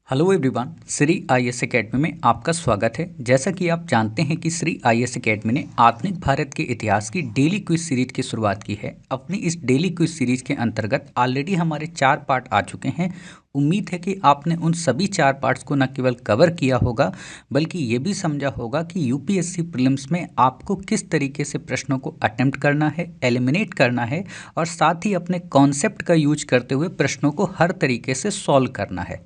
Hello everyone, Shri IAS academy में आपका स्वागत है। जैसा कि आप जानते हैं कि श्री आईएएस एकेडमी ने आधुनिक भारत के इतिहास की डेली क्विज सीरीज की शुरुआत की है। अपनी इस डेली क्विज सीरीज के अंतर्गत ऑलरेडी हमारे 4 पार्ट आ चुके हैं। उम्मीद है कि आपने उन सभी 4 पार्ट्स को न केवल कवर किया होगा बल्कि ये भी समझा होगा कि यूपीएससी प्रीलिम्स में आपको किस तरीके से प्रश्नों को अटेम्प्ट करना है, एलिमिनेट करना है और साथ ही अपने कॉन्सेप्ट का यूज करते हुए प्रश्नों को हर तरीके से सॉल्व करना है।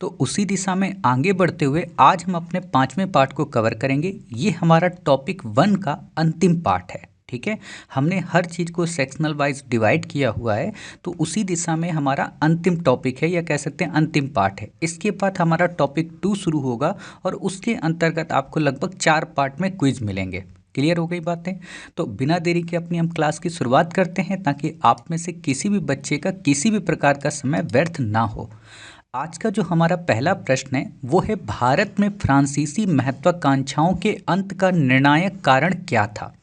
तो उसी दिशा में आगे बढ़ते हुए आज हम अपने 5वें पार्ट को कवर करेंगे। ये हमारा टॉपिक 1 का अंतिम पार्ट है। ठीक है, हमने हर चीज़ को सेक्शनल वाइज डिवाइड किया हुआ है, तो उसी दिशा में हमारा अंतिम टॉपिक है या कह सकते हैं अंतिम पार्ट है। इसके बाद हमारा टॉपिक 2 शुरू होगा और उसके अंतर्गत आपको लगभग 4 पार्ट में क्विज मिलेंगे। क्लियर हो गई बातें? तो बिना देरी के अपनी हम क्लास की शुरुआत करते हैं ताकि आप में से किसी भी बच्चे का किसी भी प्रकार का समय व्यर्थ ना हो। आज का जो हमारा पहला प्रश्न है वो है, भारत में फ्रांसीसी महत्वाकांक्षाओं के अंत का निर्णायक कारण क्या था।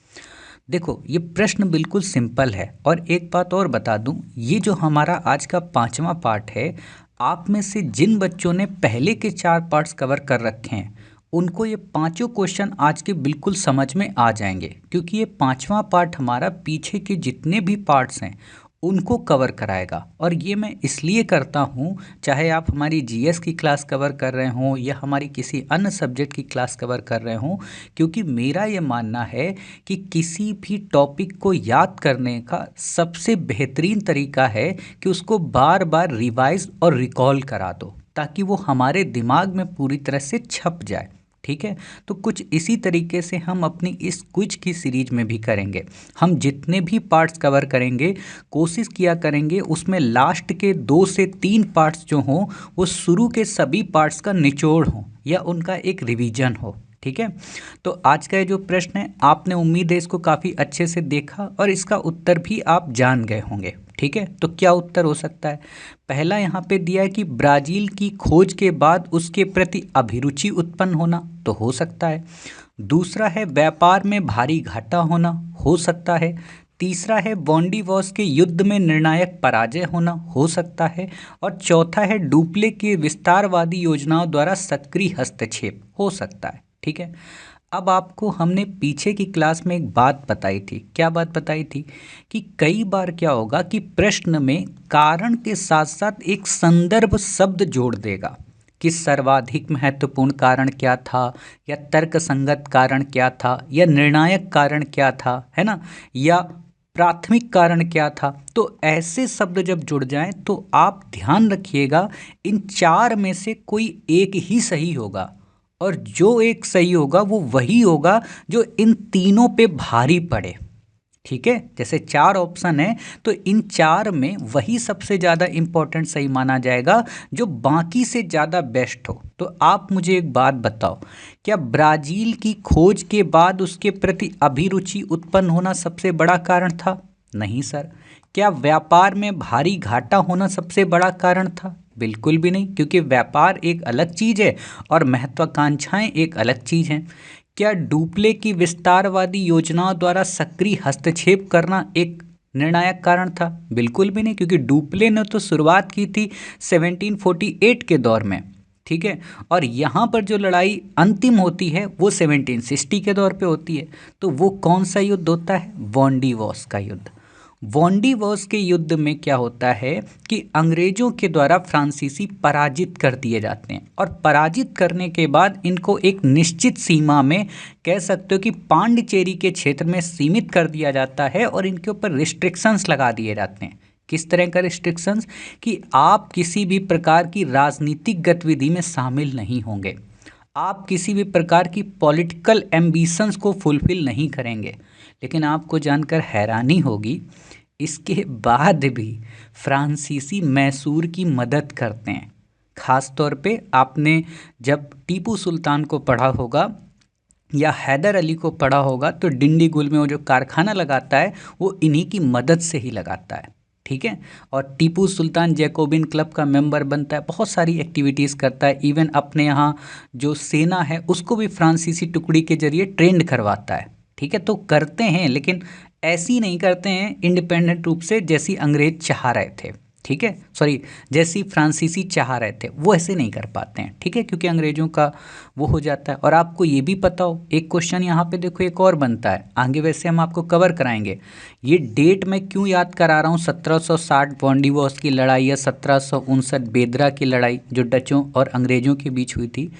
देखो, ये प्रश्न बिल्कुल सिंपल है और एक बात और बता दूं, ये जो हमारा आज का 5वां पार्ट है, आप में से जिन बच्चों ने पहले के 4 पार्ट्स कवर कर रखे हैं उनको ये पांचों क्वेश्चन आज के बिल्कुल समझ में आ जाएंगे, क्योंकि ये 5वां पार्ट हमारा पीछे के जितने भी पार्ट्स हैं उनको कवर कराएगा। और ये मैं इसलिए करता हूँ, चाहे आप हमारी जीएस की क्लास कवर कर रहे हों या हमारी किसी अन्य सब्जेक्ट की क्लास कवर कर रहे हों, क्योंकि मेरा ये मानना है कि किसी भी टॉपिक को याद करने का सबसे बेहतरीन तरीका है कि उसको बार बार रिवाइज और रिकॉल करा दो ताकि वो हमारे दिमाग में पूरी तरह से छप जाए। ठीक है, तो कुछ इसी तरीके से हम अपनी इस क्विज की सीरीज में भी करेंगे। हम जितने भी पार्ट्स कवर करेंगे कोशिश किया करेंगे उसमें लास्ट के 2 से 3 पार्ट्स जो हों वो शुरू के सभी पार्ट्स का निचोड़ हो या उनका एक रिवीजन हो। ठीक है, तो आज का ये जो प्रश्न है, आपने उम्मीद है इसको काफ़ी अच्छे से देखा और इसका उत्तर भी आप जान गए होंगे। ठीक है, तो क्या उत्तर हो सकता है? पहला यहाँ पे दिया है कि ब्राज़ील की खोज के बाद उसके प्रति अभिरुचि उत्पन्न होना, तो हो सकता है। दूसरा है व्यापार में भारी घाटा होना, हो सकता है। तीसरा है वॉन्डिवॉस के युद्ध में निर्णायक पराजय होना, हो सकता है। और चौथा है डुप्ले के विस्तारवादी योजनाओं द्वारा सक्रिय हस्तक्षेप, हो सकता है। ठीक है, अब आपको हमने पीछे की क्लास में एक बात बताई थी। क्या बात बताई थी? कि कई बार क्या होगा कि प्रश्न में कारण के साथ साथ एक संदर्भ शब्द जोड़ देगा कि सर्वाधिक महत्वपूर्ण कारण क्या था, या तर्कसंगत कारण क्या था, या निर्णायक कारण क्या था, है ना, या प्राथमिक कारण क्या था। तो ऐसे शब्द जब जुड़ जाएं तो आप ध्यान रखिएगा, इन 4 में से कोई एक ही सही होगा और जो एक सही होगा वो वही होगा जो इन तीनों पे भारी पड़े। ठीक है, जैसे 4 ऑप्शन है तो इन 4 में वही सबसे ज़्यादा इंपॉर्टेंट सही माना जाएगा जो बाकी से ज़्यादा बेस्ट हो। तो आप मुझे एक बात बताओ, क्या ब्राज़ील की खोज के बाद उसके प्रति अभिरुचि उत्पन्न होना सबसे बड़ा कारण था? नहीं सर। क्या व्यापार में भारी घाटा होना सबसे बड़ा कारण था? बिल्कुल भी नहीं, क्योंकि व्यापार एक अलग चीज़ है और महत्वाकांक्षाएं एक अलग चीज़ हैं। क्या डुप्ले की विस्तारवादी योजनाओं द्वारा सक्रिय हस्तक्षेप करना एक निर्णायक कारण था? बिल्कुल भी नहीं, क्योंकि डुप्ले ने तो शुरुआत की थी 1748 के दौर में। ठीक है, और यहाँ पर जो लड़ाई अंतिम होती है वो 1760 के दौर पे होती है। तो वो कौन सा युद्ध होता है? वॉन्डिवॉस का युद्ध। वॉन्डिवॉस के युद्ध में क्या होता है कि अंग्रेजों के द्वारा फ्रांसीसी पराजित कर दिए जाते हैं और पराजित करने के बाद इनको एक निश्चित सीमा में, कह सकते हो कि पांडिचेरी के क्षेत्र में सीमित कर दिया जाता है और इनके ऊपर रिस्ट्रिक्शंस लगा दिए जाते हैं। किस तरह का रिस्ट्रिक्शंस? कि आप किसी भी प्रकार की राजनीतिक गतिविधि में शामिल नहीं होंगे, आप किसी भी प्रकार की पॉलिटिकल एम्बिशंस को फुलफिल नहीं करेंगे। लेकिन आपको जानकर हैरानी होगी, इसके बाद भी फ्रांसीसी मैसूर की मदद करते हैं। ख़ास तौर पे आपने जब टीपू सुल्तान को पढ़ा होगा या हैदर अली को पढ़ा होगा तो डिंडीगुल में वो जो कारखाना लगाता है वो इन्हीं की मदद से ही लगाता है। ठीक है, और टीपू सुल्तान जैकोबिन क्लब का मेंबर बनता है, बहुत सारी एक्टिविटीज़ करता है, इवन अपने यहाँ जो सेना है उसको भी फ्रांसीसी टुकड़ी के जरिए ट्रेंड करवाता है। ठीक है, तो करते हैं लेकिन ऐसी नहीं करते हैं इंडिपेंडेंट रूप से जैसी अंग्रेज चाह रहे थे। ठीक है, सॉरी, जैसी फ्रांसीसी चाह रहे थे वो ऐसे नहीं कर पाते हैं, ठीक है, क्योंकि अंग्रेजों का वो हो जाता है। और आपको ये भी पता हो, एक क्वेश्चन यहाँ पे देखो एक और बनता है, आगे वैसे हम आपको कवर कराएंगे। ये डेट मैं क्यों याद करा रहा हूँ, 1760 वॉन्डिवॉस की लड़ाई या 1759 बेदरा की लड़ाई जो डचों और अंग्रेजों के बीच हुई थी,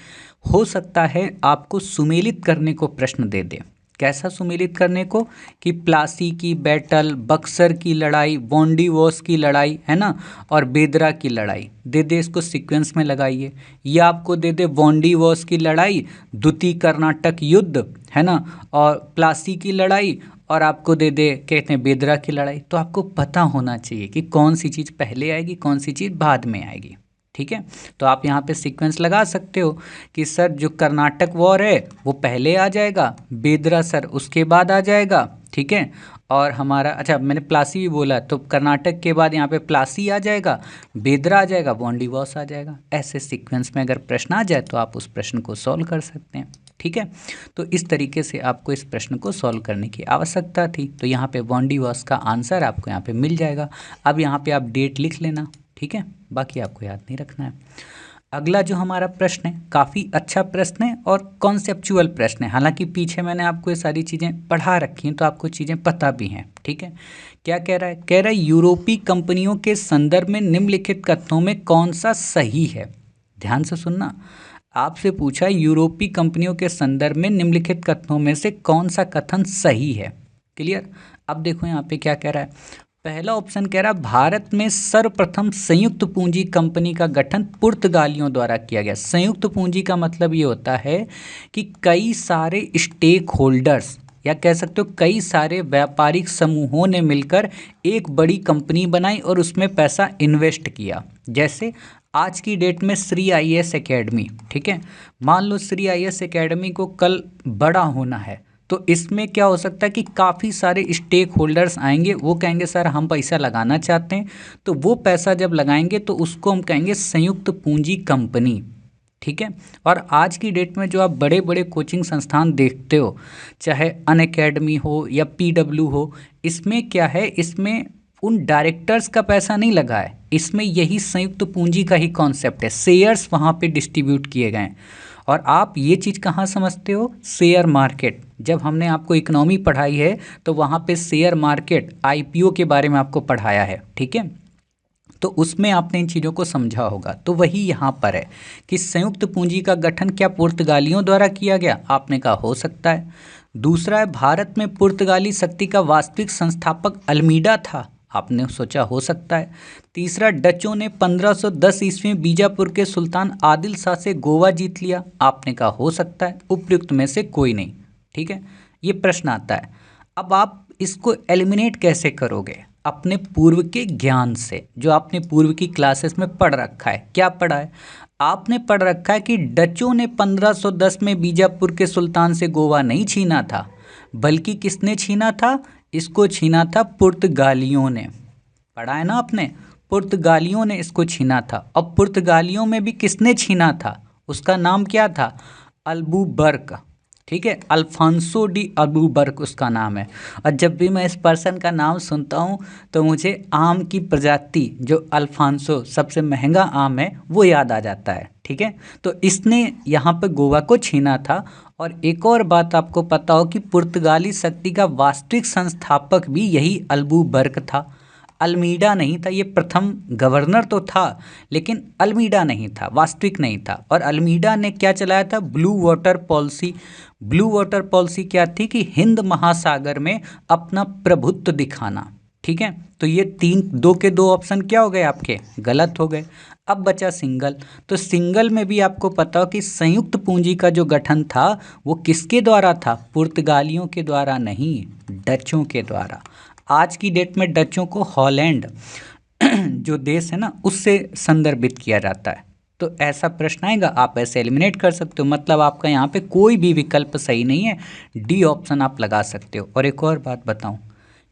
हो सकता है आपको सुमेलित करने को प्रश्न दे दे। कैसा सुमेलित करने को, कि प्लासी की बैटल, बक्सर की लड़ाई, वॉन्डिवॉस की लड़ाई, है ना, और बेदरा की लड़ाई दे दे, इसको सीक्वेंस में लगाइए। या आपको दे दे वॉन्डिवॉस की लड़ाई, द्वितीय कर्नाटक युद्ध, है ना, और प्लासी की लड़ाई, और आपको दे दे कहते हैं बेदरा की लड़ाई। तो आपको पता होना चाहिए कि कौन सी चीज़ पहले आएगी, कौन सी चीज़ बाद में आएगी, ठीक है। तो आप यहाँ पे सीक्वेंस लगा सकते हो कि सर जो कर्नाटक वॉर है वो पहले आ जाएगा, बेदरा सर उसके बाद आ जाएगा, ठीक है। और हमारा, अच्छा मैंने प्लासी भी बोला, तो कर्नाटक के बाद यहाँ पे प्लासी आ जाएगा, बेदरा आ जाएगा, वॉन्डिवॉस आ जाएगा। ऐसे सीक्वेंस में अगर प्रश्न आ जाए तो आप उस प्रश्न को सॉल्व कर सकते हैं, ठीक है। तो इस तरीके से आपको इस प्रश्न को सॉल्व करने की आवश्यकता थी। तो यहाँ पे वॉन्डिवॉस का आंसर आपको यहाँ पे मिल जाएगा। अब यहाँ पे आप डेट लिख लेना, ठीक है, बाकी आपको याद नहीं रखना है। अगला जो हमारा प्रश्न है काफ़ी अच्छा प्रश्न है और कॉन्सेप्चुअल प्रश्न है। हालांकि पीछे मैंने आपको ये सारी चीज़ें पढ़ा रखी हैं तो आपको चीज़ें पता भी हैं, ठीक है। क्या कह रहा है, कह रहा है यूरोपीय कंपनियों के संदर्भ में निम्नलिखित कथनों में कौन सा सही है। ध्यान से सुनना, आपसे पूछा यूरोपीय कंपनियों के संदर्भ में निम्नलिखित कथनों में से कौन सा कथन सही है। क्लियर। अब देखो यहाँ पे क्या कह रहा है। पहला ऑप्शन कह रहा है भारत में सर्वप्रथम संयुक्त पूंजी कंपनी का गठन पुर्तगालियों द्वारा किया गया। संयुक्त पूंजी का मतलब ये होता है कि कई सारे स्टेक होल्डर्स या कह सकते हो कई सारे व्यापारिक समूहों ने मिलकर एक बड़ी कंपनी बनाई और उसमें पैसा इन्वेस्ट किया। जैसे आज की डेट में श्री आईएएस एकेडमी, ठीक है, मान लो श्री आईएएस एकेडमी को कल बड़ा होना है, तो इसमें क्या हो सकता है कि काफ़ी सारे स्टेक होल्डर्स आएंगे, वो कहेंगे सर हम पैसा लगाना चाहते हैं, तो वो पैसा जब लगाएंगे तो उसको हम कहेंगे संयुक्त पूंजी कंपनी, ठीक है। और आज की डेट में जो आप बड़े बड़े कोचिंग संस्थान देखते हो, चाहे अनअकैडमी हो या पीडब्ल्यू हो, इसमें क्या है, इसमें उन डायरेक्टर्स का पैसा नहीं लगा है, इसमें यही संयुक्त पूंजी का ही कॉन्सेप्ट है, शेयर्स वहाँ पे डिस्ट्रीब्यूट किए गए। और आप ये चीज़ कहाँ समझते हो, शेयर मार्केट, जब हमने आपको इकोनॉमी पढ़ाई है तो वहाँ पे शेयर मार्केट आईपीओ के बारे में आपको पढ़ाया है, ठीक है, तो उसमें आपने इन चीज़ों को समझा होगा। तो वही यहाँ पर है कि संयुक्त पूंजी का गठन क्या पुर्तगालियों द्वारा किया गया, आपने कहा हो सकता है। दूसरा है भारत में पुर्तगाली शक्ति का वास्तविक संस्थापक अल्मीडा था, आपने सोचा हो सकता है। तीसरा, डचों ने 1510 ईस्वी में बीजापुर के सुल्तान आदिल शाह से गोवा जीत लिया, आपने कहा हो सकता है। उपयुक्त में से कोई नहीं, ठीक है। ये प्रश्न आता है। अब आप इसको एलिमिनेट कैसे करोगे, अपने पूर्व के ज्ञान से, जो आपने पूर्व की क्लासेस में पढ़ रखा है। क्या पढ़ा है, आपने पढ़ रखा है कि डचों ने 1510 में बीजापुर के सुल्तान से गोवा नहीं छीना था, बल्कि किसने छीना था, इसको छीना था पुर्तगालियों ने। पढ़ा है ना आपने, पुर्तगालियों ने इसको छीना था। अब पुर्तगालियों में भी किसने छीना था, उसका नाम क्या था, अल्बुबर्क, ठीक है, अल्फांसो डी अल्बुबर्क उसका नाम है। और जब भी मैं इस पर्सन का नाम सुनता हूँ तो मुझे आम की प्रजाति जो अल्फांसो सबसे महंगा आम है वो याद आ जाता है, ठीक है। तो इसने यहाँ पर गोवा को छीना था। और एक और बात आपको पता हो कि पुर्तगाली शक्ति का वास्तविक संस्थापक भी यही अल्बुबर्क था, अल्मीडा नहीं था। ये प्रथम गवर्नर तो था लेकिन अल्मीडा नहीं था, वास्तविक नहीं था। और अल्मीडा ने क्या चलाया था, blue water policy. Blue water policy क्या थी कि हिंद महासागर में अपना प्रभुत्व दिखाना, ठीक है। तो ये दो के दो ऑप्शन क्या हो गए आपके, गलत हो गए। अब बचा सिंगल, तो सिंगल में भी आपको पता हो कि संयुक्त पूंजी का जो गठन था वो किसके द्वारा था, पुर्तगालियों के द्वारा नहीं, डचों के द्वारा। आज की डेट में डचों को हॉलैंड जो देश है ना उससे संदर्भित किया जाता है। तो ऐसा प्रश्न आएगा, आप ऐसे एलिमिनेट कर सकते हो, मतलब आपका यहाँ पे कोई भी विकल्प सही नहीं है, डी ऑप्शन आप लगा सकते हो। और एक और बात बताऊँ,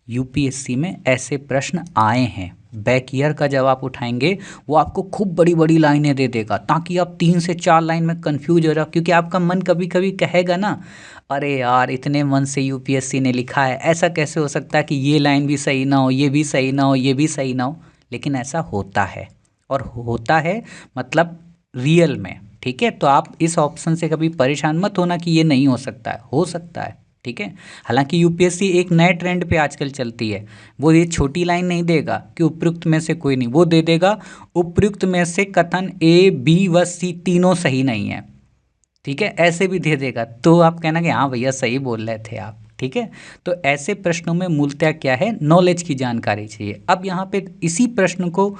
यूपीएससी में ऐसे प्रश्न आए हैं, बैक ईयर का जब आप उठाएंगे वो आपको खूब बड़ी बड़ी लाइनें दे देगा ताकि आप 3 से 4 लाइन में कंफ्यूज हो जाओ, क्योंकि आपका मन कभी कभी कहेगा ना, अरे यार इतने मन से यूपीएससी ने लिखा है, ऐसा कैसे हो सकता है कि ये लाइन भी सही ना हो, ये भी सही ना हो, ये भी सही ना हो। लेकिन ऐसा होता है, और होता है मतलब रियल में। ठीक है, तो आप इस ऑप्शन से कभी परेशान मत होना कि ये नहीं हो सकता है, हो सकता है। ठीक है, हालांकि यूपीएससी एक नए ट्रेंड पे आजकल चलती है, वो ये छोटी लाइन नहीं देगा कि उपयुक्त में से कोई नहीं, वो दे देगा उपयुक्त में से कथन ए बी व सी तीनों सही नहीं है। ठीक है, ऐसे भी दे देगा, तो आप कहना कि हाँ भैया सही बोल रहे थे आप। ठीक है, तो ऐसे प्रश्नों में मूलतः क्या है, नॉलेज की जानकारी चाहिए। अब यहाँ पे इसी प्रश्न को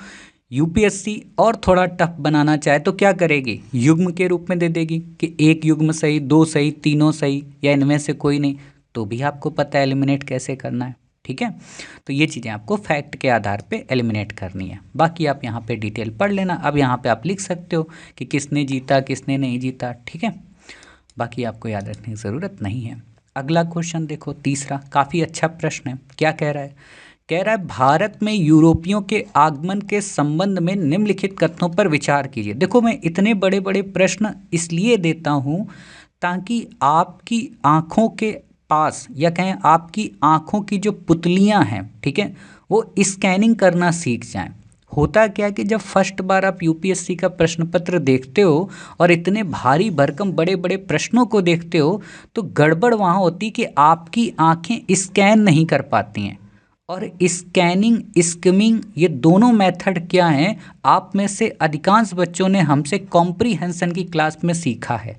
यूपीएससी और थोड़ा टफ बनाना चाहे तो क्या करेगी, युग्म के रूप में दे देगी कि एक युग्म सही, दो सही, तीनों सही, या इनमें से कोई नहीं, तो भी आपको पता है एलिमिनेट कैसे करना है। ठीक है, तो ये चीज़ें आपको फैक्ट के आधार पे एलिमिनेट करनी है। बाकी आप यहाँ पे डिटेल पढ़ लेना। अब यहाँ पे आप लिख सकते हो कि किसने जीता किसने नहीं जीता। ठीक है, बाकी आपको याद रखने की ज़रूरत नहीं है। अगला क्वेश्चन देखो, तीसरा, काफ़ी अच्छा प्रश्न है। क्या कह रहा है, कह रहा है भारत में यूरोपियों के आगमन के संबंध में निम्नलिखित कथनों पर विचार कीजिए। देखो, मैं इतने बड़े बड़े प्रश्न इसलिए देता हूँ ताकि आपकी आँखों के पास, या कहें आपकी आँखों की जो पुतलियाँ हैं, ठीक है, वो स्कैनिंग करना सीख जाएं। होता क्या है कि जब फर्स्ट बार आप यूपीएससी का प्रश्न पत्र देखते हो और इतने भारी भरकम बड़े बड़े प्रश्नों को देखते हो, तो गड़बड़ वहाँ होती कि आपकी आँखें स्कैन नहीं कर पाती हैं। और स्कैनिंग, स्किमिंग, ये दोनों मेथड क्या हैं, आप में से अधिकांश बच्चों ने हमसे कॉम्प्रीहेंशन की क्लास में सीखा है।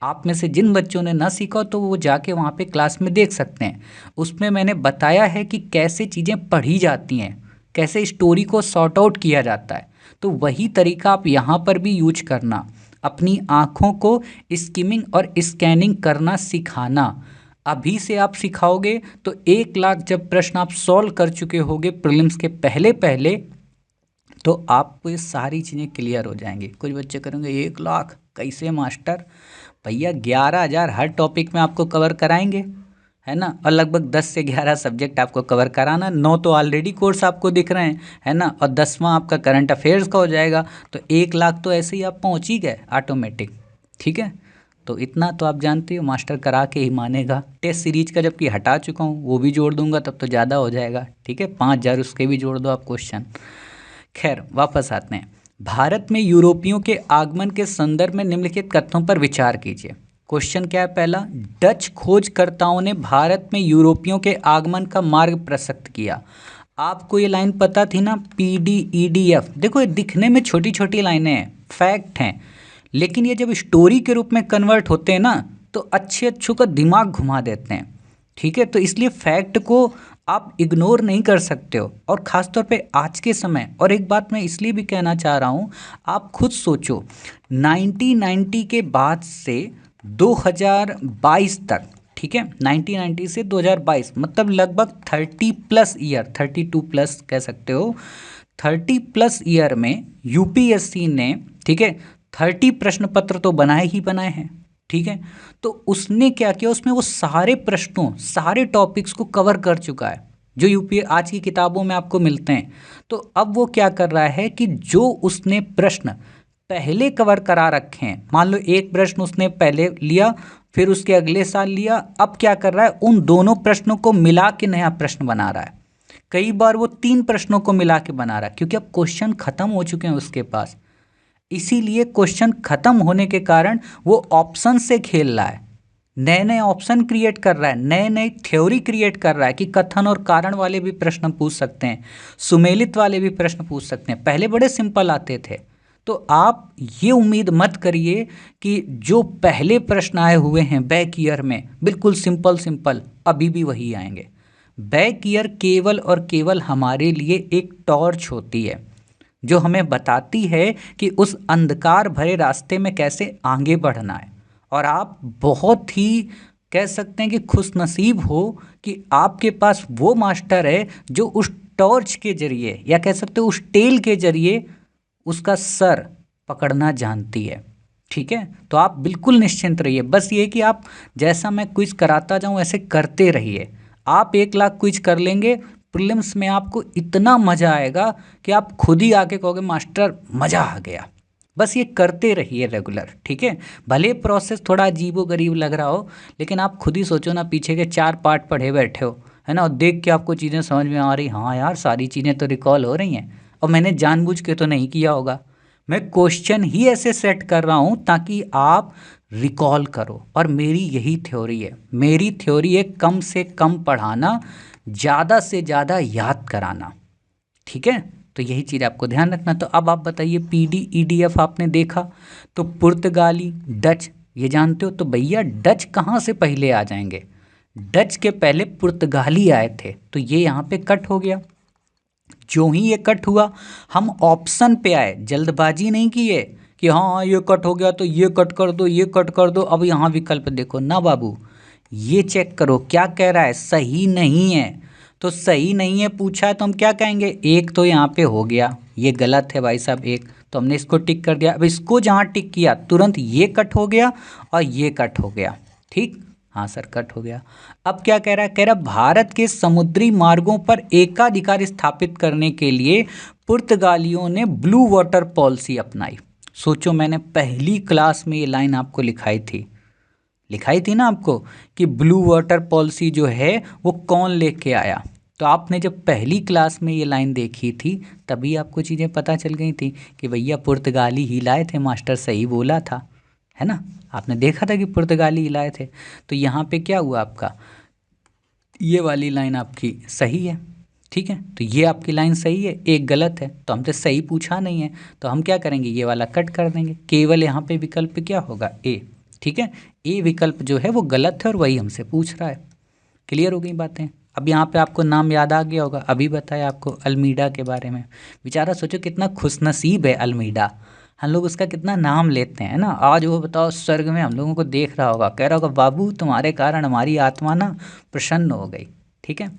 आप में से जिन बच्चों ने ना सीखा तो वो जाके वहाँ पे क्लास में देख सकते हैं। उसमें मैंने बताया है कि कैसे चीज़ें पढ़ी जाती हैं, कैसे स्टोरी को सॉर्ट आउट किया जाता है। तो वही तरीका आप यहाँ पर भी यूज करना, अपनी आँखों को स्किमिंग और स्कैनिंग करना सिखाना। अभी से आप सिखाओगे तो 1 लाख जब प्रश्न आप सॉल्व कर चुके होगे प्रीलिम्स के पहले पहले, तो आपको ये सारी चीज़ें क्लियर हो जाएंगी। कुछ बच्चे करेंगे 1 लाख कैसे मास्टर, भैया 11,000 हर टॉपिक में आपको कवर कराएंगे, है ना, और लगभग 10 से 11 सब्जेक्ट आपको कवर कराना। 9 तो ऑलरेडी कोर्स आपको दिख रहे हैं, है ना, और 10वां आपका करंट अफेयर्स का हो जाएगा, तो 1 लाख तो ऐसे ही आप पहुंच ही गए ऑटोमेटिक। ठीक है, तो इतना तो आप जानते हो, मास्टर करा के ही मानेगा। टेस्ट सीरीज का जबकि हटा चुका हूँ, वो भी जोड़ दूंगा तब तो ज़्यादा हो जाएगा। ठीक है, 5,000 उसके भी जोड़ दो आप क्वेश्चन। खैर, वापस आते हैं। भारत में यूरोपियों के आगमन के संदर्भ में निम्नलिखित कथनों पर विचार कीजिए। क्वेश्चन क्या है पहला, डच खोजकर्ताओं ने भारत में यूरोपियों के आगमन का मार्ग प्रशस्त किया। आपको ये लाइन पता थी ना, PDEDF। देखो, ये दिखने में छोटी छोटी लाइनें हैं, फैक्ट हैं, लेकिन ये जब स्टोरी के रूप में कन्वर्ट होते हैं ना, तो अच्छे अच्छों का दिमाग घुमा देते हैं। ठीक है, तो इसलिए फैक्ट को आप इग्नोर नहीं कर सकते हो, और ख़ासतौर पे आज के समय। और एक बात मैं इसलिए भी कहना चाह रहा हूँ, आप खुद सोचो, 1990 के बाद से 2022 तक, ठीक है, 1990 से 2022 मतलब लगभग 30+ ईयर, 32+ कह सकते हो, 30+ ईयर में यूपीएससी ने, ठीक है, 30 प्रश्न पत्र तो बनाए ही बनाए हैं। ठीक है, तो उसने क्या किया, उसमें वो सारे प्रश्नों, सारे टॉपिक्स को कवर कर चुका है जो यूपी आज की किताबों में आपको मिलते हैं। तो अब वो क्या कर रहा है कि जो उसने प्रश्न पहले कवर करा रखे हैं, मान लो एक प्रश्न उसने पहले लिया, फिर उसके अगले साल लिया, अब क्या कर रहा है, उन दोनों प्रश्नों को मिला के नया प्रश्न बना रहा है। कई बार वो 3 प्रश्नों को मिला के बना रहा है, क्योंकि अब क्वेश्चन खत्म हो चुके हैं उसके पास। इसीलिए क्वेश्चन खत्म होने के कारण वो ऑप्शन से खेल रहा है, नए नए ऑप्शन क्रिएट कर रहा है, नए नए थ्योरी क्रिएट कर रहा है कि कथन और कारण वाले भी प्रश्न पूछ सकते हैं, सुमेलित वाले भी प्रश्न पूछ सकते हैं। पहले बड़े सिंपल आते थे। तो आप ये उम्मीद मत करिए कि जो पहले प्रश्न आए हुए हैं बैक ईयर में बिल्कुल सिंपल सिंपल अभी भी वही आएंगे। बैक ईयर केवल और केवल हमारे लिए एक टॉर्च होती है जो हमें बताती है कि उस अंधकार भरे रास्ते में कैसे आगे बढ़ना है। और आप बहुत ही कह सकते हैं कि खुशनसीब हो कि आपके पास वो मास्टर है जो उस टॉर्च के जरिए, या कह सकते हो उस टेल के जरिए, उसका सर पकड़ना जानती है। ठीक है, तो आप बिल्कुल निश्चिंत रहिए। बस ये कि आप जैसा मैं क्विज कराता जाऊं ऐसे करते रहिए। आप 1 लाख क्विज कर लेंगे, प्रीलिम्स में आपको इतना मज़ा आएगा कि आप खुद ही आके कहोगे मास्टर मज़ा आ गया। बस ये करते रहिए रेगुलर। ठीक है, भले प्रोसेस थोड़ा अजीबोगरीब लग रहा हो, लेकिन आप खुद ही सोचो ना, पीछे के 4 पार्ट पढ़े बैठे हो, है ना, और देख के आपको चीज़ें समझ में आ रही, हाँ यार सारी चीज़ें तो रिकॉल हो रही हैं। और मैंने जानबूझ के तो नहीं किया होगा। मैं क्वेश्चन ही ऐसे सेट कर रहा हूँ ताकि आप रिकॉल करो, और मेरी यही थ्योरी है। मेरी थ्योरी है कम से कम पढ़ाना, ज़्यादा से ज़्यादा याद कराना। ठीक है, तो यही चीज़ आपको ध्यान रखना। तो अब आप बताइए, PDEDF आपने देखा तो पुर्तगाली, डच, ये जानते हो। तो भैया डच कहाँ से पहले आ जाएंगे? डच के पहले पुर्तगाली आए थे, तो ये यहाँ पे कट हो गया। जो ही ये कट हुआ हम ऑप्शन पे आए, जल्दबाजी नहीं किए कि हाँ ये कट हो गया तो ये कट कर दो, ये कट कर दो। अब यहाँ विकल्प देखो ना बाबू, ये चेक करो क्या कह रहा है, सही नहीं है। तो सही नहीं है पूछा है तो हम क्या कहेंगे, एक तो यहाँ पे हो गया, ये गलत है भाई साहब एक, तो हमने इसको टिक कर दिया। अब इसको जहाँ टिक किया तुरंत ये कट हो गया और ये कट हो गया। ठीक, हाँ सर कट हो गया। अब क्या कह रहा है, कह रहा भारत के समुद्री मार्गों पर एकाधिकार स्थापित करने के लिए पुर्तगालियों ने ब्लू वाटर पॉलिसी अपनाई। सोचो, मैंने पहली क्लास में ये लाइन आपको लिखाई थी ना आपको कि ब्लू वाटर पॉलिसी जो है वो कौन लेके आया। तो आपने जब पहली क्लास में ये लाइन देखी थी तभी आपको चीज़ें पता चल गई थी कि भैया पुर्तगाली ही लाए थे, मास्टर सही बोला था, है ना। आपने देखा था कि पुर्तगाली ही लाए थे। तो यहाँ पे क्या हुआ आपका, ये वाली लाइन आपकी सही है। ठीक है, तो ये आपकी लाइन सही है, एक गलत है, तो हमसे सही पूछा नहीं है, तो हम क्या करेंगे, ये वाला कट कर देंगे। केवल यहाँ पे विकल्प क्या होगा, ए। ठीक है, ए विकल्प जो है वो गलत है और वही हमसे पूछ रहा है। क्लियर हो गई बातें। अब यहाँ पे आपको नाम याद आ गया होगा, अभी बताया आपको अल्मीडा के बारे में। बेचारा सोचो कितना खुशनसीब है अल्मीडा, हम लोग उसका कितना नाम लेते हैं ना। आज वो बताओ स्वर्ग में हम लोगों को देख रहा होगा, कह रहा होगा बाबू तुम्हारे कारण हमारी आत्मा ना प्रसन्न हो गई। ठीक है,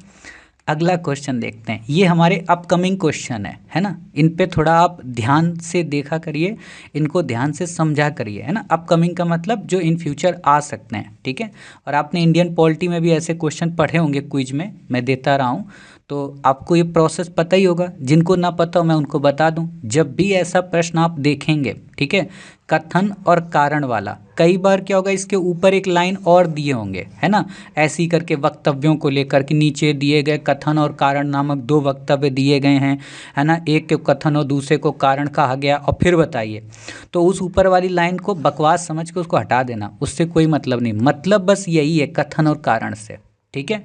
अगला क्वेश्चन देखते हैं। ये हमारे अपकमिंग क्वेश्चन है ना। इन पे थोड़ा आप ध्यान से देखा करिए, इनको ध्यान से समझा करिए, है ना। अपकमिंग का मतलब जो इन फ्यूचर आ सकते हैं। ठीक है, और आपने इंडियन पॉलिटी में भी ऐसे क्वेश्चन पढ़े होंगे, क्विज में मैं देता रहा हूँ, तो आपको ये प्रोसेस पता ही होगा। जिनको ना पता हो मैं उनको बता दूं, जब भी ऐसा प्रश्न आप देखेंगे, ठीक है, कथन और कारण वाला, कई बार क्या होगा इसके ऊपर एक लाइन और दिए होंगे, है ना, ऐसी करके वक्तव्यों को लेकर के नीचे दिए गए कथन और कारण नामक दो वक्तव्य दिए गए हैं, है ना, एक के कथन और दूसरे को कारण कहा गया, और फिर बताइए। तो उस ऊपर वाली लाइन को बकवास समझ के उसको हटा देना, उससे कोई मतलब नहीं, मतलब बस यही है कथन और कारण से। ठीक है,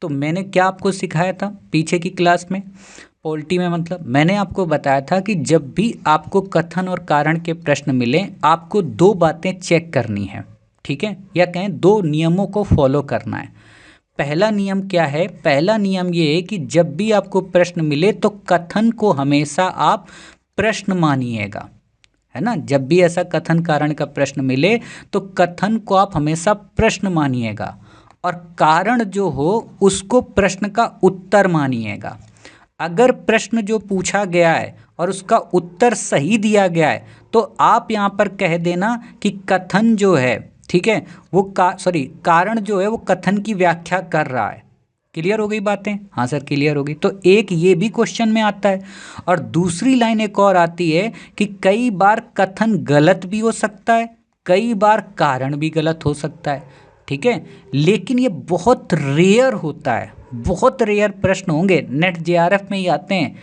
तो मैंने क्या आपको सिखाया था पीछे की क्लास में पॉलिटी में, मतलब मैंने आपको बताया था कि जब भी आपको कथन और कारण के प्रश्न मिले आपको दो बातें चेक करनी है। ठीक है, या कहें दो नियमों को फॉलो करना है। पहला नियम क्या है, पहला नियम ये है कि जब भी आपको प्रश्न मिले तो कथन को हमेशा आप प्रश्न मानिएगा, है ना। जब भी ऐसा कथन कारण का प्रश्न मिले तो कथन को आप हमेशा प्रश्न मानिएगा, और कारण जो हो उसको प्रश्न का उत्तर मानिएगा। अगर प्रश्न जो पूछा गया है और उसका उत्तर सही दिया गया है तो आप यहाँ पर कह देना कि कथन जो है, ठीक है, वो कारण जो है वो कथन की व्याख्या कर रहा है। क्लियर हो गई बातें? हाँ सर क्लियर हो गई। तो एक ये भी क्वेश्चन में आता है, और दूसरी लाइन एक और आती है कि कई बार कथन गलत भी हो सकता है, कई बार कारण भी गलत हो सकता है। ठीक है, लेकिन ये बहुत रेयर होता है, बहुत रेयर प्रश्न होंगे नेट जेआरएफ में ही आते हैं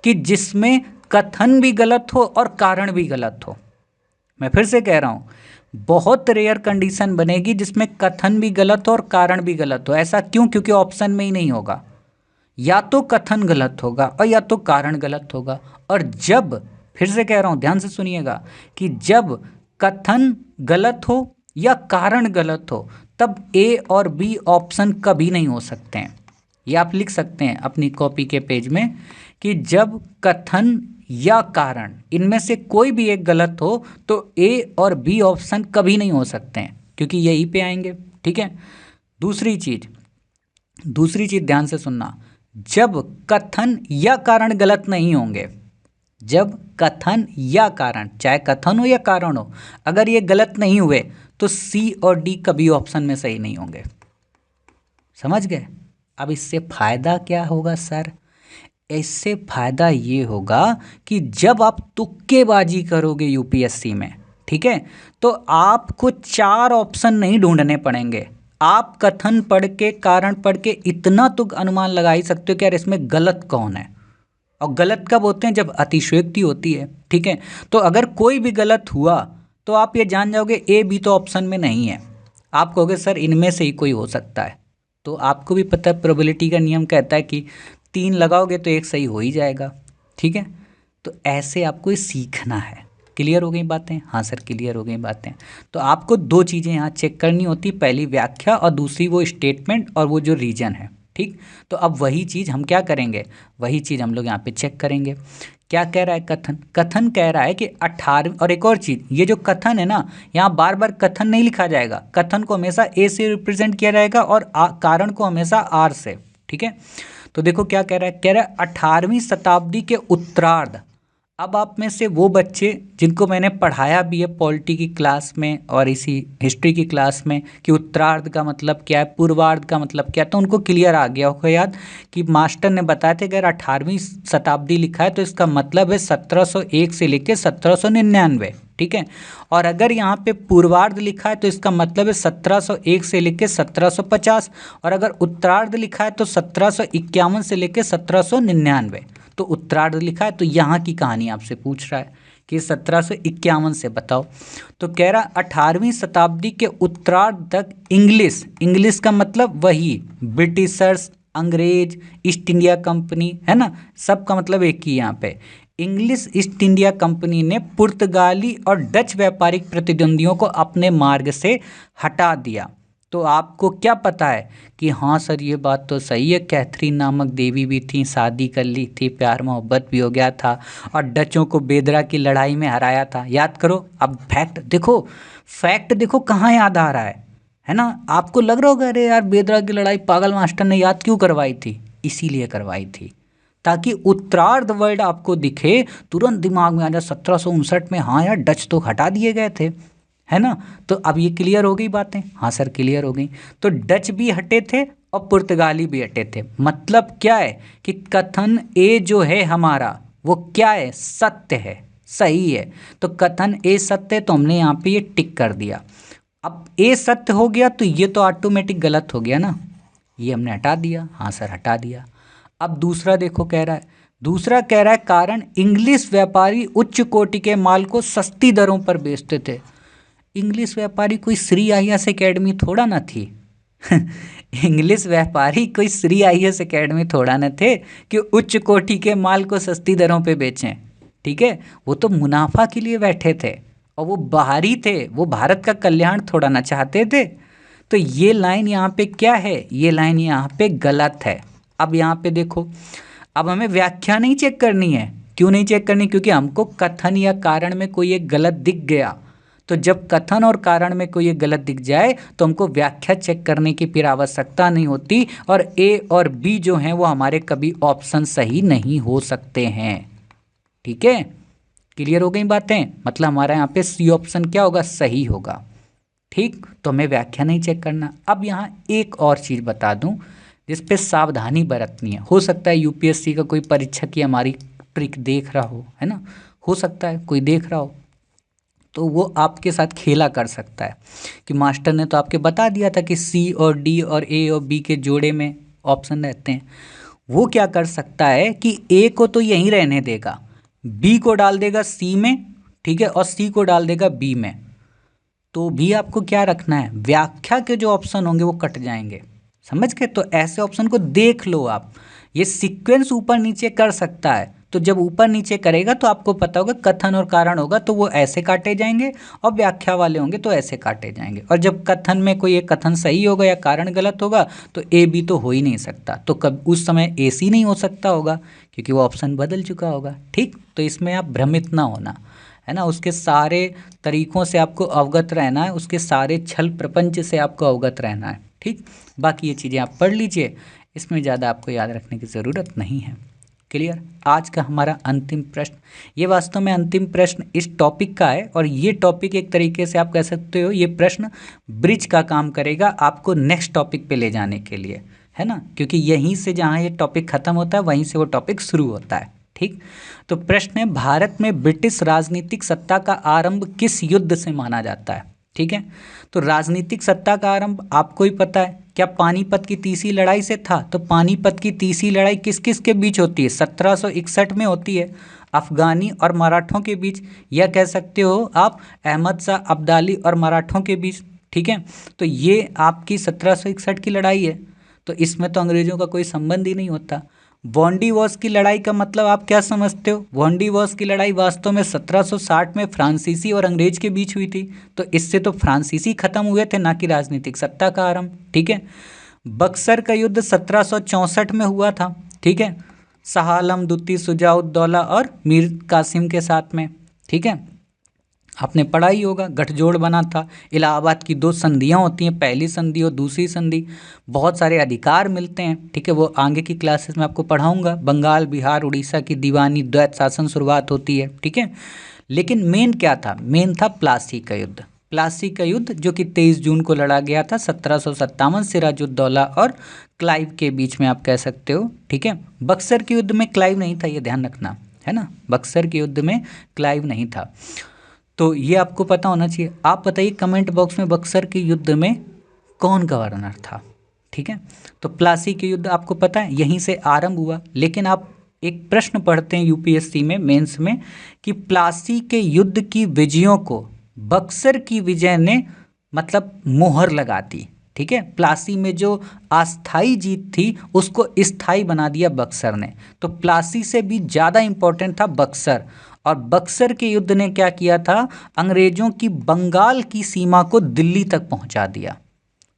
कि जिसमें कथन भी गलत हो और कारण भी गलत हो। मैं फिर से कह रहा हूँ, बहुत रेयर कंडीशन बनेगी जिसमें कथन भी गलत हो और कारण भी गलत हो। ऐसा क्यों? क्योंकि ऑप्शन में ही नहीं होगा, या तो कथन गलत होगा और या तो कारण गलत होगा। और जब, फिर से कह रहा हूँ ध्यान से सुनिएगा, कि जब कथन गलत हो या कारण गलत हो तब ए और बी ऑप्शन कभी नहीं हो सकते हैं। ये आप लिख सकते हैं अपनी कॉपी के पेज में कि जब कथन या कारण इनमें से कोई भी एक गलत हो तो ए और बी ऑप्शन कभी नहीं हो सकते हैं, क्योंकि यहीं पे आएंगे। ठीक है, दूसरी चीज ध्यान से सुनना, जब कथन या कारण गलत नहीं होंगे, जब कथन या कारण, चाहे कथन हो या कारण हो, अगर ये गलत नहीं हुए तो सी और डी कभी ऑप्शन में सही नहीं होंगे। समझ गए? अब इससे फायदा क्या होगा सर? इससे फायदा ये होगा कि जब आप तुक्केबाजी करोगे यूपीएससी में, ठीक है, तो आपको 4 ऑप्शन नहीं ढूंढने पड़ेंगे। आप कथन पढ़ के, कारण पढ़ के इतना तुक अनुमान लगा ही सकते हो कि यार इसमें गलत कौन है, और गलत कब होते हैं? जब अतिशयोक्ति होती है, ठीक है। तो अगर कोई भी गलत हुआ तो आप ये जान जाओगे ए बी तो ऑप्शन में नहीं है, आप कहोगे सर इनमें से ही कोई हो सकता है। तो आपको भी पता है प्रोबेबिलिटी का नियम कहता है कि 3 लगाओगे तो एक सही हो ही जाएगा, ठीक है। तो ऐसे आपको ये सीखना है। क्लियर हो गई बातें? हाँ सर क्लियर हो गई बातें। तो आपको 2 चीज़ें यहाँ चेक करनी होती, पहली व्याख्या और दूसरी वो स्टेटमेंट और वो जो रीजन है, ठीक। तो अब वही चीज़ हम क्या करेंगे, वही चीज़ हम लोग यहाँ पे चेक करेंगे। क्या कह रहा है कथन? कथन कह रहा है कि 18, और एक और चीज़, ये जो कथन है ना, यहाँ बार बार कथन नहीं लिखा जाएगा, कथन को हमेशा ए से रिप्रेजेंट किया जाएगा और कारण को हमेशा आर से, ठीक है। तो देखो क्या कह रहा है, कह रहा है 18वीं शताब्दी के उत्तरार्ध। अब आप में से वो बच्चे जिनको मैंने पढ़ाया भी है पॉलिटी की क्लास में और इसी हिस्ट्री की क्लास में कि उत्तरार्ध का मतलब क्या है, पूर्वार्ध का मतलब क्या है, तो उनको क्लियर आ गया होगा याद कि मास्टर ने बताया थे अगर 18वीं शताब्दी लिखा है तो इसका मतलब है 1701 से लेकर 1799, ठीक है। और अगर यहाँ पे पूर्वार्ध लिखा है तो इसका मतलब है 1701 से लेकर 1750, और अगर उत्तरार्ध लिखा है तो 1751 से लेकर 1799। तो उत्तरार्ध लिखा है तो यहाँ की कहानी आपसे पूछ रहा है कि 1751 से बताओ। तो कह रहा 18वीं शताब्दी के उत्तरार्ध तक इंग्लिश का मतलब वही ब्रिटिशर्स, अंग्रेज, ईस्ट इंडिया कंपनी, है ना, सबका मतलब एक ही यहाँ पे। इंग्लिश ईस्ट इंडिया कंपनी ने पुर्तगाली और डच व्यापारिक प्रतिद्वंदियों को अपने मार्ग से हटा दिया। तो आपको क्या पता है कि हाँ सर ये बात तो सही है, कैथरीन नामक देवी भी थी, शादी कर ली थी, प्यार मोहब्बत भी हो गया था और डचों को बेदरा की लड़ाई में हराया था। याद करो। अब फैक्ट देखो कहाँ याद आ रहा है ना। आपको लग रहा होगा अरे यार बेदरा की लड़ाई पागल मास्टर ने याद क्यों करवाई थी? इसीलिए करवाई थी ताकि उत्तरार्ध वर्ड आपको दिखे, तुरंत दिमाग में आ जाए 1759 में, हाँ यार डच तो हटा दिए गए थे, है ना। तो अब ये क्लियर हो गई बातें? हाँ सर क्लियर हो गई। तो डच भी हटे थे और पुर्तगाली भी हटे थे। मतलब क्या है कि कथन ए जो है हमारा वो क्या है, सत्य है, सही है। तो कथन ए सत्य है तो हमने यहाँ पे ये टिक कर दिया। अब ए सत्य हो गया तो ये तो ऑटोमेटिक गलत हो गया ना, ये हमने हटा दिया। हाँ सर हटा दिया। अब दूसरा देखो कह रहा है, दूसरा कह रहा है कारण इंग्लिश व्यापारी उच्च कोटि के माल को सस्ती दरों पर बेचते थे। इंग्लिश व्यापारी कोई श्री आईएएस एकेडमी थोड़ा ना थी इंग्लिश व्यापारी कोई श्री आईएएस एकेडमी थोड़ा ना थे कि उच्च कोटि के माल को सस्ती दरों पे बेचें, ठीक है। वो तो मुनाफा के लिए बैठे थे और वो बाहरी थे, वो भारत का कल्याण थोड़ा ना चाहते थे। तो ये लाइन यहाँ पे क्या है, ये लाइन यहाँ पे गलत है। अब यहाँ पे देखो, अब हमें व्याख्या नहीं चेक करनी है। क्यों नहीं चेक करनी? क्योंकि हमको कथन या कारण में कोई एक गलत दिख गया। तो जब कथन और कारण में कोई एक गलत दिख जाए तो हमको व्याख्या चेक करने की फिर आवश्यकता नहीं होती, और ए और बी जो हैं वो हमारे कभी ऑप्शन सही नहीं हो सकते हैं, ठीक है। क्लियर हो गई बातें? मतलब हमारा यहाँ पे सी ऑप्शन क्या होगा, सही होगा, ठीक। तो हमें व्याख्या नहीं चेक करना। अब यहाँ एक और चीज़ बता दूँ जिस पे सावधानी बरतनी है। हो सकता है यूपीएससी का कोई परीक्षक की हमारी ट्रिक देख रहा हो, है ना, हो सकता है कोई देख रहा हो, तो वो आपके साथ खेला कर सकता है कि मास्टर ने तो आपके बता दिया था कि सी और डी और ए और बी के जोड़े में ऑप्शन रहते हैं। वो क्या कर सकता है कि ए को तो यहीं रहने देगा, बी को डाल देगा सी में, ठीक है, और सी को डाल देगा बी में। तो भी आपको क्या रखना है, व्याख्या के जो ऑप्शन होंगे वो कट जाएंगे, समझ के। तो ऐसे ऑप्शन को देख लो आप। ये सीक्वेंस ऊपर नीचे कर सकता है, तो जब ऊपर नीचे करेगा तो आपको पता होगा कथन और कारण होगा तो वो ऐसे काटे जाएंगे, और व्याख्या वाले होंगे तो ऐसे काटे जाएंगे। और जब कथन में कोई एक कथन सही होगा या कारण गलत होगा तो ए बी तो हो ही नहीं सकता, तो कब उस समय ए सी नहीं हो सकता होगा क्योंकि वो ऑप्शन बदल चुका होगा, ठीक। तो इसमें आप भ्रमित ना होना, है ना, उसके सारे तरीकों से आपको अवगत रहना है, उसके सारे छल प्रपंच से आपको अवगत रहना है, ठीक। बाकी ये चीज़ें आप पढ़ लीजिए, इसमें ज़्यादा आपको याद रखने की ज़रूरत नहीं है। क्लियर? आज का हमारा अंतिम प्रश्न, ये वास्तव में अंतिम प्रश्न इस टॉपिक का है, और ये टॉपिक एक तरीके से आप कह सकते हो ये प्रश्न ब्रिज का काम करेगा आपको नेक्स्ट टॉपिक पे ले जाने के लिए, है ना, क्योंकि यहीं से जहाँ ये टॉपिक ख़त्म होता है वहीं से वो टॉपिक शुरू होता है, ठीक। तो प्रश्न है, भारत में ब्रिटिश राजनीतिक सत्ता का आरंभ किस युद्ध से माना जाता है? ठीक है। तो राजनीतिक सत्ता का आरंभ आपको ही पता है, क्या पानीपत की तीसरी लड़ाई से था? तो पानीपत की तीसरी लड़ाई किस किस के बीच होती है? 1761 में होती है, अफगानी और मराठों के बीच, या कह सकते हो आप अहमद शाह अब्दाली और मराठों के बीच। ठीक है, तो ये आपकी 1761 की लड़ाई है, तो इसमें तो अंग्रेजों का कोई संबंध ही नहीं होता। वॉन्डी वॉस की लड़ाई का मतलब आप क्या समझते हो? वॉन्डी वॉस की लड़ाई वास्तव में 1760 में फ्रांसीसी और अंग्रेज के बीच हुई थी, तो इससे तो फ्रांसीसी खत्म हुए थे, ना कि राजनीतिक सत्ता का आरंभ। ठीक है। बक्सर का युद्ध 1764 में हुआ था। ठीक है, शाह आलम दुती शुजाउद्दौला और मीर कासिम के साथ में। ठीक है, आपने पढ़ा ही होगा, गठजोड़ बना था। इलाहाबाद की दो संधियाँ होती हैं, पहली संधि और दूसरी संधि, बहुत सारे अधिकार मिलते हैं। ठीक है, वो आगे की क्लासेस में आपको पढ़ाऊंगा। बंगाल, बिहार, उड़ीसा की दीवानी द्वैत शासन शुरुआत होती है। ठीक है, लेकिन मेन क्या था? मेन था प्लासी का युद्ध। प्लासी का युद्ध जो कि 23 जून को लड़ा गया था 1757 सिराजुद्दौला और क्लाइव के बीच में, आप कह सकते हो। ठीक है, बक्सर के युद्ध में क्लाइव नहीं था, ये ध्यान रखना है ना, बक्सर के युद्ध में क्लाइव नहीं था, तो ये आपको पता होना चाहिए। आप बताइए कमेंट बॉक्स में, बक्सर के युद्ध में कौन गवर्नर था? ठीक है, तो प्लासी के युद्ध आपको पता है यहीं से आरंभ हुआ। लेकिन आप एक प्रश्न पढ़ते हैं यूपीएससी में मेंस में कि प्लासी के युद्ध की विजयों को बक्सर की विजय ने मतलब मोहर लगा दी। ठीक है, प्लासी में जो अस्थाई जीत थी उसको स्थाई बना दिया बक्सर ने, तो प्लासी से भी ज़्यादा इम्पोर्टेंट था बक्सर। और बक्सर के युद्ध ने क्या किया था? अंग्रेजों की बंगाल की सीमा को दिल्ली तक पहुंचा दिया।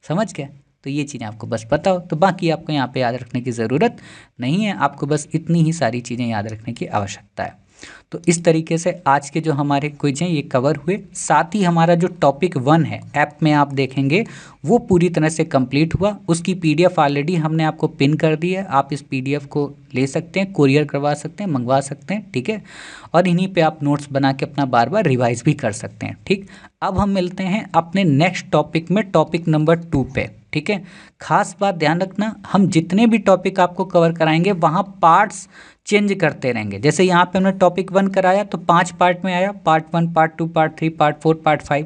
समझ गए? तो ये चीज़ें आपको बस पता हो, तो बाकी आपको यहाँ पे याद रखने की ज़रूरत नहीं है, आपको बस इतनी ही सारी चीज़ें याद रखने की आवश्यकता है। तो इस तरीके से आज के जो हमारे क्विज हैं ये कवर हुए, साथ ही हमारा जो टॉपिक 1 है ऐप में आप देखेंगे वो पूरी तरह से कंप्लीट हुआ। उसकी पीडीएफ ऑलरेडी हमने आपको पिन कर दी है, आप इस पीडीएफ को ले सकते हैं, कोरियर करवा सकते हैं, मंगवा सकते हैं। ठीक है, और इन्हीं पे आप नोट्स बना के अपना बार बार रिवाइज भी कर सकते हैं। ठीक, अब हम मिलते हैं अपने नेक्स्ट टॉपिक में, टॉपिक नंबर 2 पे। ठीक है, खास बात ध्यान रखना, हम जितने भी टॉपिक आपको कवर कराएंगे वहाँ पार्ट्स चेंज करते रहेंगे। जैसे यहाँ पे हमने टॉपिक 1 कराया तो 5 पार्ट में आया, part 1, part 2, part 3, part 4, part 5।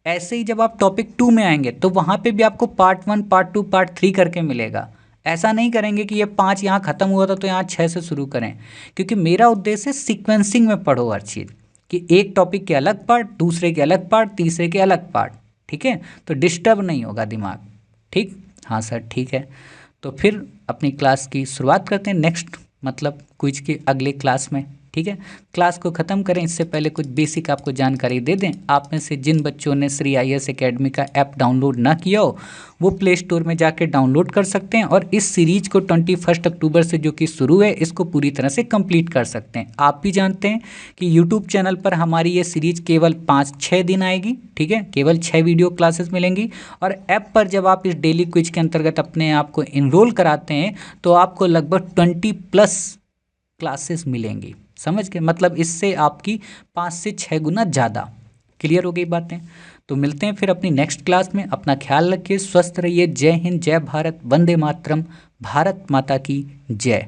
ऐसे ही जब आप टॉपिक 2 में आएंगे तो वहाँ पे भी आपको पार्ट 1, पार्ट 2, पार्ट 3 करके मिलेगा। ऐसा नहीं करेंगे कि ये 5 यहाँ ख़त्म हुआ था तो यहाँ 6 से शुरू करें, क्योंकि मेरा उद्देश्य सीक्वेंसिंग में पढ़ो हर चीज़, कि एक टॉपिक के अलग पार्ट, दूसरे के अलग पार्ट, तीसरे के अलग पार्ट। ठीक है, तो डिस्टर्ब नहीं होगा दिमाग। ठीक, हाँ सर ठीक है। तो फिर अपनी क्लास की शुरुआत करते हैं नेक्स्ट मतलब क्विज के अगले क्लास में। ठीक है, क्लास को ख़त्म करें इससे पहले कुछ बेसिक आपको जानकारी दे दें। आप में से जिन बच्चों ने श्री आईएएस एकेडमी का ऐप डाउनलोड ना किया हो वो प्ले स्टोर में जाके डाउनलोड कर सकते हैं, और इस सीरीज को 21 अक्टूबर से जो कि शुरू है इसको पूरी तरह से कंप्लीट कर सकते हैं। आप भी जानते हैं कि यूट्यूब चैनल पर हमारी ये सीरीज केवल 5-6 दिन आएगी। ठीक है, केवल 6 वीडियो क्लासेस मिलेंगी, और ऐप पर जब आप इस डेली क्विज के अंतर्गत अपने आप को इनरोल कराते हैं तो आपको लगभग 20+ क्लासेस मिलेंगी। समझ गए? मतलब इससे आपकी 5 से 6 गुना ज़्यादा। क्लियर हो गई बातें? तो मिलते हैं फिर अपनी नेक्स्ट क्लास में। अपना ख्याल रखिए, स्वस्थ रहिए। जय हिंद, जय भारत, वंदे मातरम, भारत माता की जय।